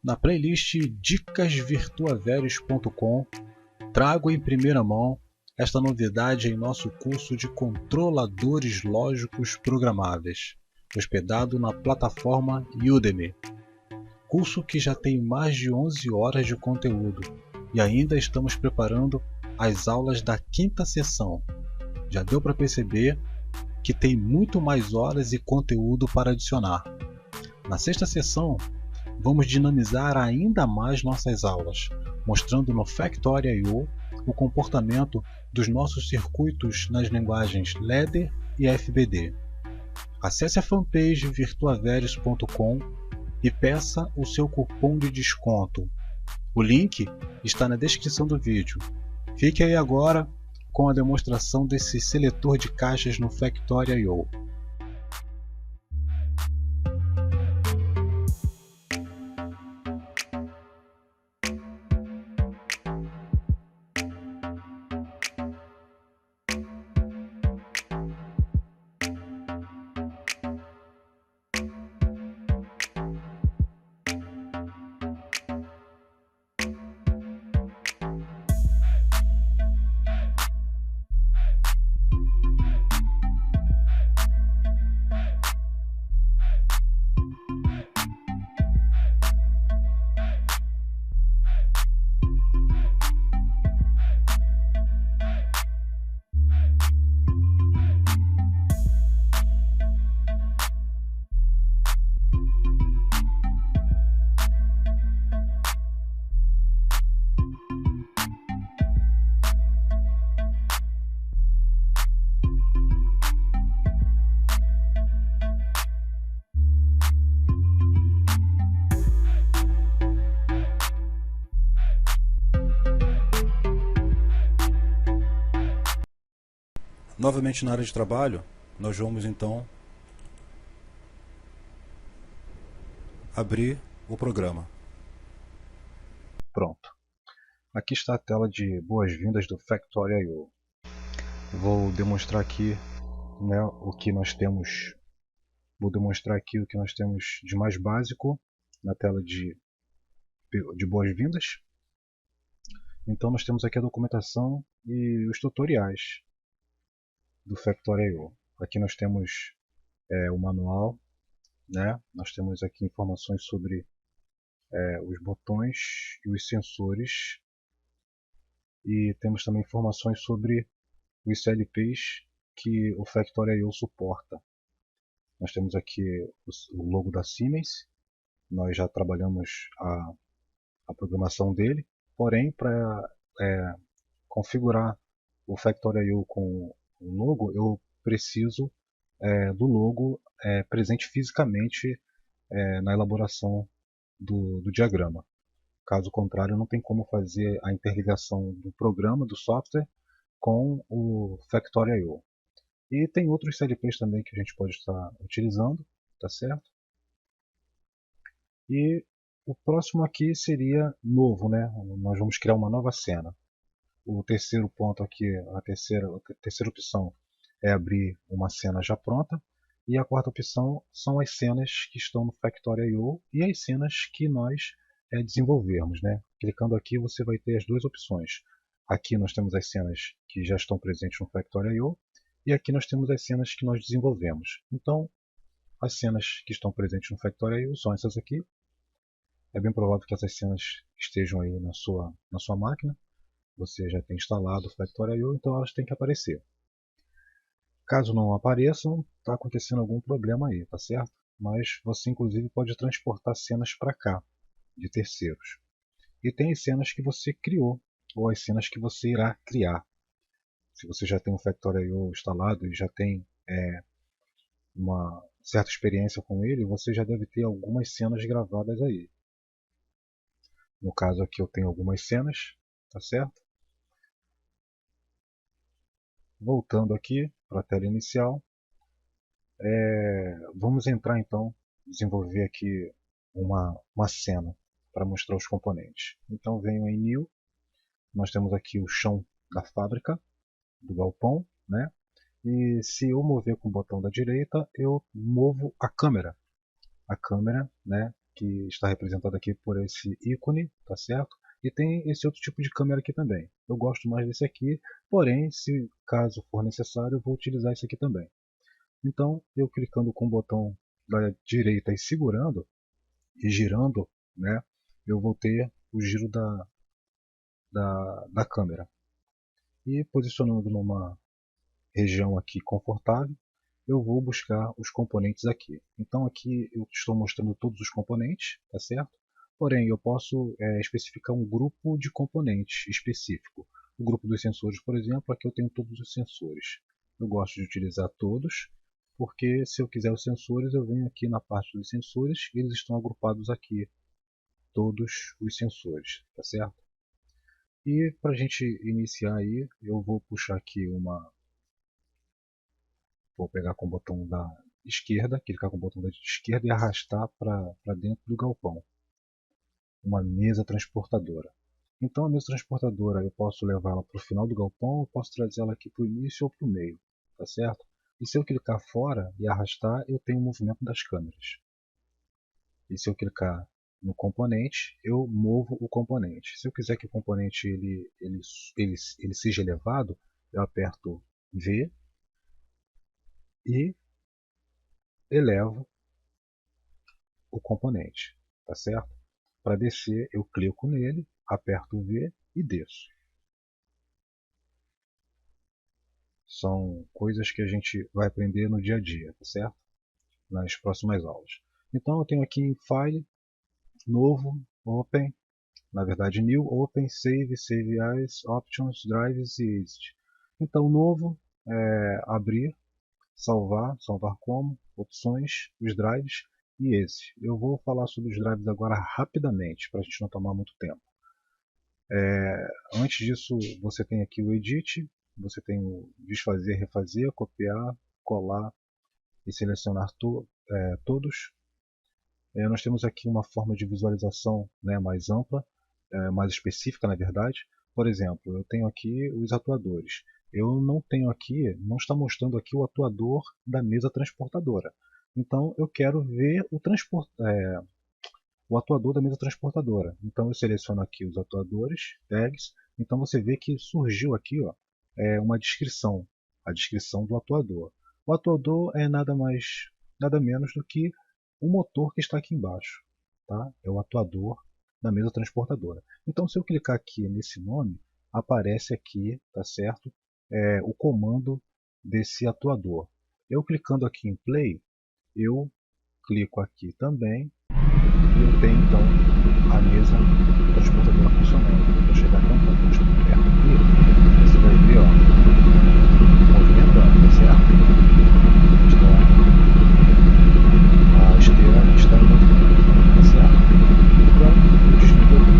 Na playlist dicasvirtuaveres.com trago em primeira mão esta novidade em nosso curso de controladores lógicos programáveis, hospedado na plataforma Udemy. Curso que já tem mais de 11 horas de conteúdo e ainda estamos preparando as aulas da 5ª sessão. Já deu para perceber que tem muito mais horas e conteúdo para adicionar. Na 6ª sessão, vamos dinamizar ainda mais nossas aulas, mostrando no Factory.io o comportamento dos nossos circuitos nas linguagens Ladder e FBD. Acesse a fanpage virtuaveres.com e peça o seu cupom de desconto. O link está na descrição do vídeo. Fique aí agora com a demonstração desse seletor de caixas no Factory.io. Novamente na área de trabalho, nós vamos então abrir o programa. Pronto. Aqui está a tela de boas-vindas do Factory.io. Vou demonstrar aqui, o que nós temos. Vou demonstrar aqui o que nós temos de mais básico na tela de boas-vindas. Então nós temos aqui a documentação e os tutoriais do Factory.io. Aqui nós temos o manual, nós temos aqui informações sobre os botões e os sensores, e temos também informações sobre os CLPs que o Factory.io suporta. Nós temos aqui o logo da Siemens. Nós já trabalhamos a programação dele, porém para configurar o Factory.io com o logo, eu preciso do logo presente fisicamente na elaboração do diagrama. Caso contrário, não tem como fazer a interligação do programa, do software, com o Factory.io. E tem outros CLPs também que a gente pode estar utilizando, tá certo? E o próximo aqui seria novo, Nós vamos criar uma nova cena. O terceiro ponto aqui, a terceira opção é abrir uma cena já pronta. E a quarta opção são as cenas que estão no Factory.io e as cenas que nós desenvolvermos, Clicando aqui você vai ter as duas opções. Aqui nós temos as cenas que já estão presentes no Factory.io e aqui nós temos as cenas que nós desenvolvemos. Então, as cenas que estão presentes no Factory.io são essas aqui. É bem provável que essas cenas estejam aí na sua máquina. Você já tem instalado o Factory.io, então elas têm que aparecer. Caso não apareçam, está acontecendo algum problema aí, tá certo? Mas você inclusive pode transportar cenas para cá, de terceiros. E tem as cenas que você criou, ou as cenas que você irá criar. Se você já tem o Factory.io instalado e já tem uma certa experiência com ele, você já deve ter algumas cenas gravadas aí. No caso aqui eu tenho algumas cenas, tá certo? Voltando aqui para a tela inicial, vamos entrar então, desenvolver aqui uma cena para mostrar os componentes. Então venho em New, nós temos aqui o chão da fábrica, do galpão, e se eu mover com o botão da direita, eu movo a câmera. A câmera que está representado aqui por esse ícone, tá certo? E tem esse outro tipo de câmera aqui também. Eu gosto mais desse aqui, porém, se caso for necessário, eu vou utilizar esse aqui também. Então, eu clicando com o botão da direita e segurando e girando, né, eu vou ter o giro da câmera. E posicionando numa região aqui confortável, eu vou buscar os componentes aqui. Então aqui eu estou mostrando todos os componentes, tá certo? Porém, eu posso especificar um grupo de componentes específico. O grupo dos sensores, por exemplo, aqui eu tenho todos os sensores. Eu gosto de utilizar todos, porque se eu quiser os sensores, eu venho aqui na parte dos sensores e eles estão agrupados aqui, todos os sensores, tá certo? E para a gente iniciar aí, eu vou puxar aqui vou pegar com o botão da esquerda, clicar com o botão da esquerda e arrastar para dentro do galpão. Uma mesa transportadora. Então a mesa transportadora eu posso levá-la para o final do galpão, eu posso trazê-la aqui para o início ou para o meio, tá certo? E se eu clicar fora e arrastar, eu tenho o movimento das câmeras. E se eu clicar no componente, eu movo o componente. Se eu quiser que o componente ele seja elevado, eu aperto V e elevo o componente, tá certo? Para descer, eu clico nele, aperto V e desço. São coisas que a gente vai aprender no dia a dia, tá certo? Nas próximas aulas. Então eu tenho aqui em File, Novo, Open, na verdade New, Open, Save, Save As, Options, Drives e Exit. Então Novo é abrir, salvar, salvar como, opções, os drives e esse. Eu vou falar sobre os drives agora rapidamente, para a gente não tomar muito tempo. Antes disso, você tem aqui o Edit, você tem o desfazer, refazer, copiar, colar e selecionar todos. Nós temos aqui uma forma de visualização, né, mais ampla, mais específica na verdade. Por exemplo, eu tenho aqui os atuadores. Eu não tenho aqui, não está mostrando aqui o atuador da mesa transportadora. Então eu quero ver o atuador da mesa transportadora. Então eu seleciono aqui os atuadores, tags. Então você vê que surgiu aqui, ó, uma descrição, a descrição do atuador. O atuador é nada mais, nada menos do que o motor que está aqui embaixo, tá? É o atuador da mesa transportadora. Então se eu clicar aqui nesse nome, aparece aqui, tá certo? O comando desse atuador. Eu clicando aqui em play, eu clico aqui também e eu tenho então a mesa transportadora funcionando. Vou chegar até um pouco mais perto aqui, você vai ver, ó, movimentando, tá certo? A esteira está em movimento, tá certo? Então eu desligo aqui,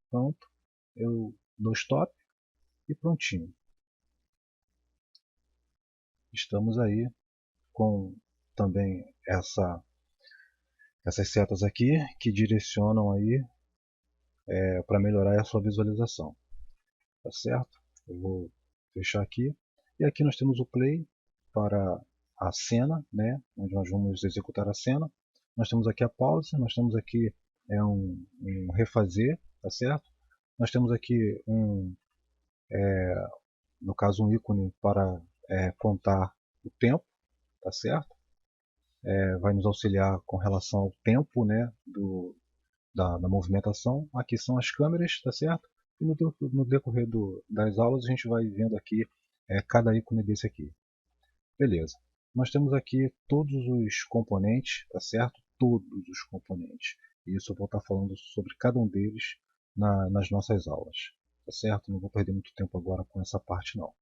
pronto, eu dou stop e prontinho. Estamos aí com também essas setas aqui que direcionam aí para melhorar a sua visualização, tá certo? Eu vou fechar aqui e aqui nós temos o play para a cena, né, onde nós vamos executar a cena. Nós temos aqui a pause, nós temos aqui um refazer, tá certo? Nós temos aqui no caso um ícone para contar o tempo, tá certo? Vai nos auxiliar com relação ao tempo, né, da movimentação. Aqui são as câmeras, tá certo? E no decorrer das aulas a gente vai vendo aqui cada ícone desse aqui. Beleza. Nós temos aqui todos os componentes, tá certo? Todos os componentes. E isso eu vou estar falando sobre cada um deles nas nossas aulas, tá certo? Não vou perder muito tempo agora com essa parte não.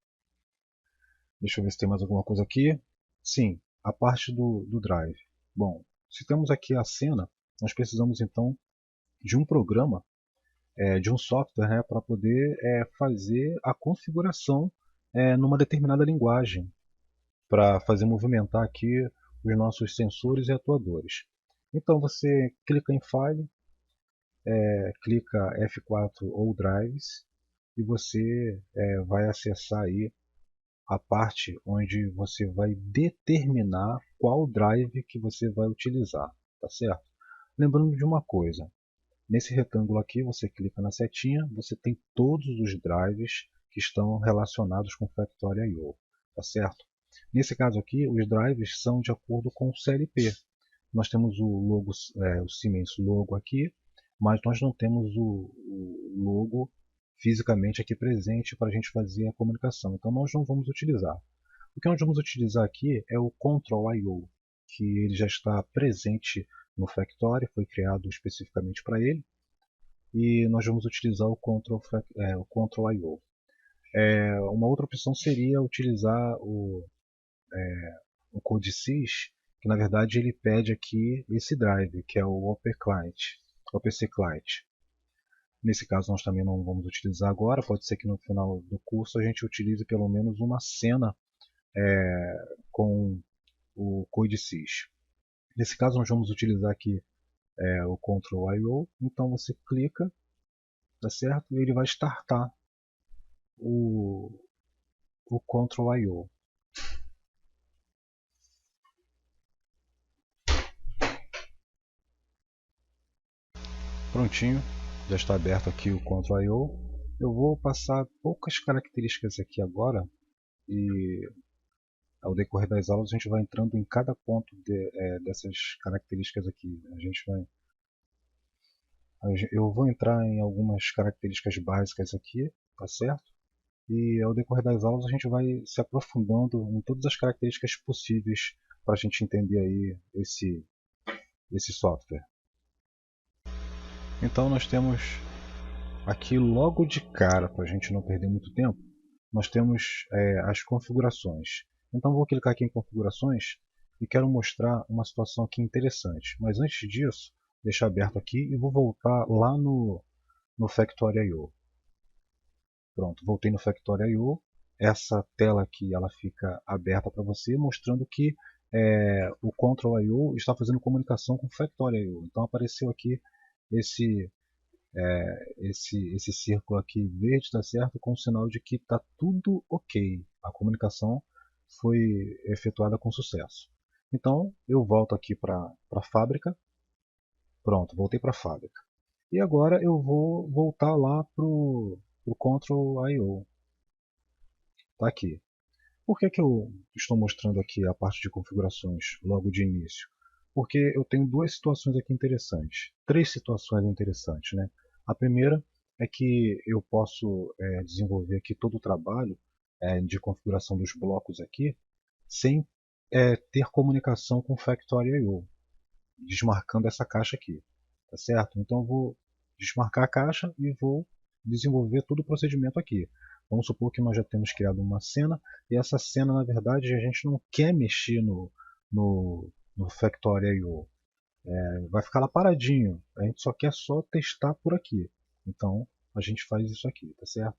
Deixa eu ver se tem mais alguma coisa aqui. Sim, a parte do drive. Bom, se temos aqui a cena, nós precisamos então de um programa, de um software, né, para poder fazer a configuração numa determinada linguagem, para fazer movimentar aqui os nossos sensores e atuadores. Então você clica em File, clica F4 ou Drives e você vai acessar aí a parte onde você vai determinar qual drive que você vai utilizar, tá certo? Lembrando de uma coisa, nesse retângulo aqui você clica na setinha, você tem todos os drives que estão relacionados com Factorio, tá certo? Nesse caso aqui, os drives são de acordo com o CLP. Nós temos o logo, o Siemens logo aqui, mas nós não temos o logo fisicamente aqui presente para a gente fazer a comunicação. Então nós não vamos utilizar. O que nós vamos utilizar aqui é o Control.io, que ele já está presente no Factory, foi criado especificamente para ele, e nós vamos utilizar o Control.io. Uma outra opção seria utilizar o CodeSys, que na verdade ele pede aqui esse drive, que é o OPC Client. Nesse caso nós também não vamos utilizar agora, pode ser que no final do curso a gente utilize pelo menos uma cena com o CodeSys. Nesse caso nós vamos utilizar aqui o Control.io, então você clica, tá certo? E ele vai startar o Control.io. Prontinho, já está aberto aqui o Control.io. Eu vou passar poucas características aqui agora e ao decorrer das aulas a gente vai entrando em cada ponto dessas características aqui. Eu vou entrar em algumas características básicas aqui, tá certo? E ao decorrer das aulas a gente vai se aprofundando em todas as características possíveis para a gente entender aí esse software. Então nós temos aqui logo de cara, para a gente não perder muito tempo, nós temos as configurações. Então vou clicar aqui em configurações e quero mostrar uma situação aqui interessante. Mas antes disso, deixar aberto aqui e vou voltar lá no Factorio. Pronto, voltei no Factorio. Essa tela aqui ela fica aberta para você, mostrando que o Control.io está fazendo comunicação com o Factorio. Então apareceu aqui esse círculo aqui verde, tá certo? Com o sinal de que está tudo ok. A comunicação foi efetuada com sucesso. Então eu volto aqui para a fábrica. Pronto, voltei para a fábrica. E agora eu vou voltar lá para o Control.io. Tá aqui. Por que eu estou mostrando aqui a parte de configurações logo de início? Porque eu tenho duas situações aqui interessantes. Três situações interessantes, né? A primeira é que eu posso desenvolver aqui todo o trabalho de configuração dos blocos aqui sem ter comunicação com o Factorio, desmarcando essa caixa aqui, tá certo? Então eu vou desmarcar a caixa e vou desenvolver todo o procedimento aqui. Vamos supor que nós já temos criado uma cena e essa cena, na verdade, a gente não quer mexer no Factorio. Vai ficar lá paradinho. A gente só quer testar por aqui. Então a gente faz isso aqui, tá certo?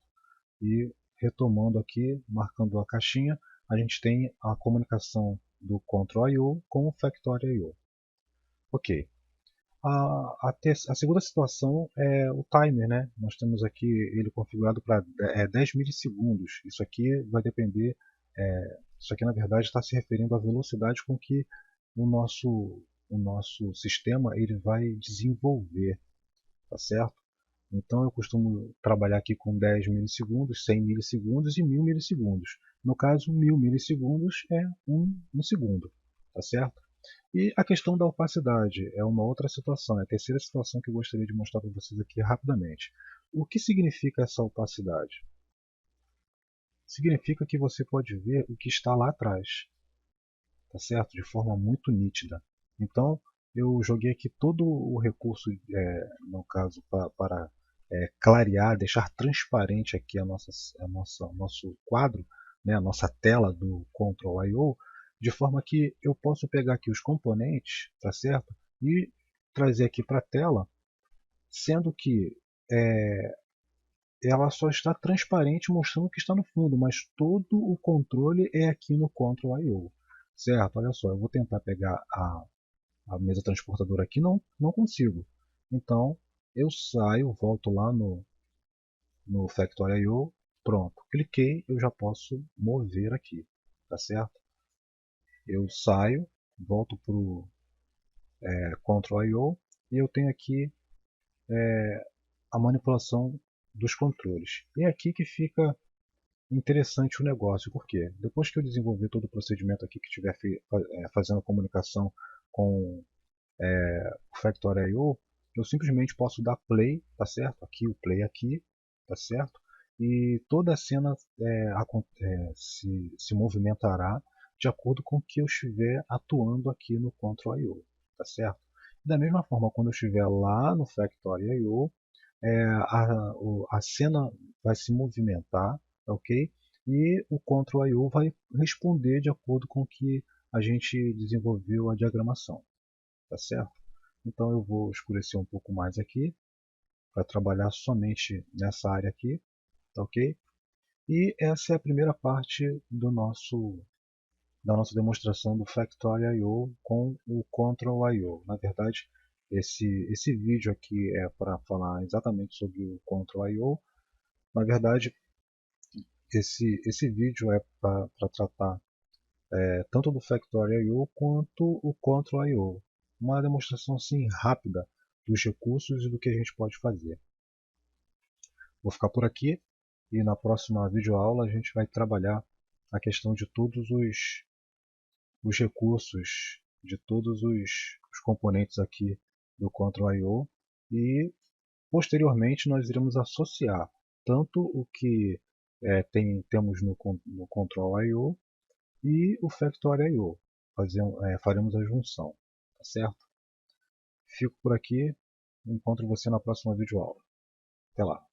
E retomando aqui, marcando a caixinha, a gente tem a comunicação do Control.io com o Factorio. Ok. A segunda situação é o timer, né? Nós temos aqui ele configurado para 10 milissegundos. Isso aqui vai depender, isso aqui na verdade está se referindo à velocidade com que o nosso sistema ele vai desenvolver, tá certo? Então eu costumo trabalhar aqui com 10 milissegundos, 100 milissegundos e 1000 milissegundos. No caso, 1000 milissegundos é um segundo, tá certo? E a questão da opacidade é uma outra situação, é a terceira situação que eu gostaria de mostrar para vocês aqui rapidamente. O que significa essa opacidade? Significa que você pode ver o que está lá atrás, tá certo? De forma muito nítida. Então, eu joguei aqui todo o recurso, no caso, para clarear, deixar transparente aqui o nosso quadro, né, a nossa tela do Control.io, de forma que eu posso pegar aqui os componentes, tá certo? E trazer aqui para a tela, sendo que ela só está transparente mostrando o que está no fundo, mas todo o controle é aqui no Control.io, certo? Olha só, eu vou tentar pegar a mesa transportadora aqui, não consigo. Então eu saio, volto lá no Factorio.io, pronto, cliquei, eu já posso mover aqui, tá certo? Eu saio, volto para o Control.io e eu tenho aqui a manipulação dos controles. E é aqui que fica interessante o negócio, porque depois que eu desenvolver todo o procedimento aqui que estiver fazendo a comunicação com o Factory.io, eu simplesmente posso dar play, tá certo? Aqui o play aqui, tá certo? E toda a cena se movimentará de acordo com o que eu estiver atuando aqui no Control.io, tá certo? Da mesma forma, quando eu estiver lá no Factory.io, a cena vai se movimentar, ok? E o Control.io vai responder de acordo com o que a gente desenvolveu a diagramação, tá certo? Então eu vou escurecer um pouco mais aqui, para trabalhar somente nessa área aqui, tá ok? E essa é a primeira parte da nossa demonstração do Factory.io com o Control.io. Na verdade, esse vídeo aqui é para falar exatamente sobre o Control.io. Na verdade, esse vídeo é para tratar tanto do Factory.io quanto o Control.io. Uma demonstração assim rápida dos recursos e do que a gente pode fazer. Vou ficar por aqui e na próxima videoaula a gente vai trabalhar a questão de todos os recursos, de todos os componentes aqui do Control.io e posteriormente nós iremos associar tanto o que temos no Control.io e o Factory.io. Faremos a junção, tá certo? Fico por aqui, encontro você na próxima videoaula. Até lá!